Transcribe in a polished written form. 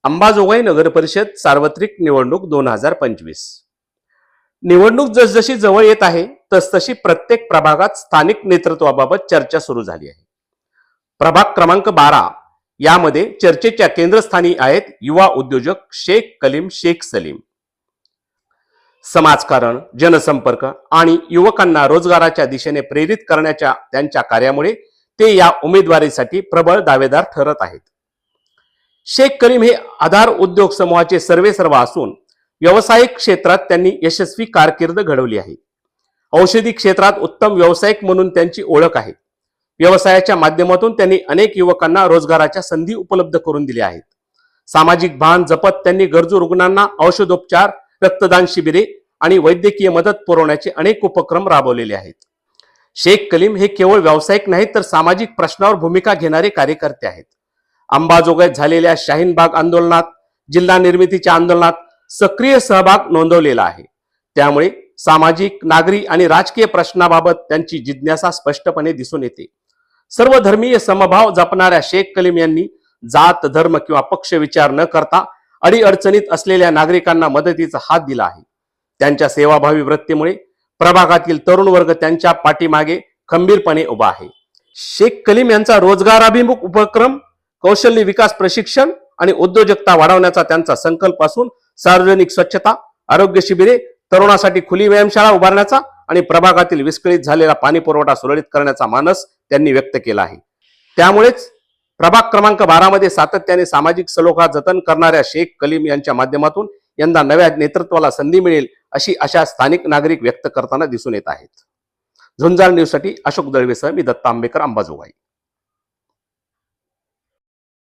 अंबाजोगाई नगर परिषद सार्वत्रिक निवडणूक 2025. निवडणूक जसजशी जवळ येत आहे तसतशी प्रत्येक प्रभागात स्थानिक नेतृत्वाबाबत चर्चा सुरू झाली आहे. प्रभाग क्रमांक 12 यामध्ये चर्चेच्या केंद्रस्थानी आहेत युवा उद्योजक शेख कलीम शेख सलीम. समाजकारण, जनसंपर्क आणि युवकांना रोजगाराच्या दिशेने प्रेरित करण्याच्या त्यांच्या कार्यामुळे ते या उमेदवारीसाठी प्रबळ दावेदार ठरत आहेत. शेख कलीम हे आधार उद्योग समूहाचे सर्वेसर्वा असून व्यावसायिक क्षेत्रात त्यांनी यशस्वी कारकीर्द घडवली आहे. औषधी क्षेत्रात उत्तम व्यावसायिक म्हणून त्यांची ओळख आहे. व्यवसायाच्या माध्यमातून त्यांनी अनेक युवकांना रोजगाराच्या संधी उपलब्ध करून दिल्या आहेत. सामाजिक भान जपत त्यांनी गरजू रुग्णांना औषधोपचार, रक्तदान शिबिरे आणि वैद्यकीय मदत पुरवण्याचे अनेक उपक्रम राबवलेले आहेत. शेख कलीम हे केवळ व्यावसायिक नाहीत तर सामाजिक प्रश्नावर भूमिका घेणारे कार्यकर्ते आहेत. अंबाजोगाईत झालेल्या शाहीनबाग आंदोलनात, जिल्हा निर्मितीच्या आंदोलनात सक्रिय सहभाग नोंदवलेला आहे. त्यामुळे सामाजिक, नागरी आणि राजकीय प्रश्नाबाबत त्यांची जिज्ञासा स्पष्टपणे दिसून येते. सर्व धर्मीय समभाव जपणाऱ्या शेख कलीम यांनी जात, धर्म किंवा पक्ष विचार न करता अडीअडचणीत असलेल्या नागरिकांना मदतीचा हात दिला आहे. त्यांच्या सेवाभावी वृत्तीमुळे प्रभागातील तरुण वर्ग त्यांच्या पाठीमागे खंबीरपणे उभा आहे. शेख कलीम यांचा रोजगाराभिमुख उपक्रम, कौशल्य विकास प्रशिक्षण आणि उद्योजकता वाढवण्याचा त्यांचा संकल्प असून सार्वजनिक स्वच्छता, आरोग्य शिबिरे, तरुणासाठी खुली व्यायामशाळा उभारण्याचा आणि प्रभागातील विस्कळीत झालेला पाणी पुरवठा सुरळीत करण्याचा मानस त्यांनी व्यक्त केला आहे. त्यामुळेच प्रभाग क्रमांक 12 मध्ये सातत्याने सामाजिक सलोखा जतन करणाऱ्या शेख कलीम यांच्या माध्यमातून यंदा नव्या नेतृत्वाला संधी मिळेल अशी आशा स्थानिक नागरिक व्यक्त करताना दिसून येत आहेत. झुंजार न्यूज साठी अशोक दळवेसह मी दत्ता आंबेकर, अंबाजोगाई.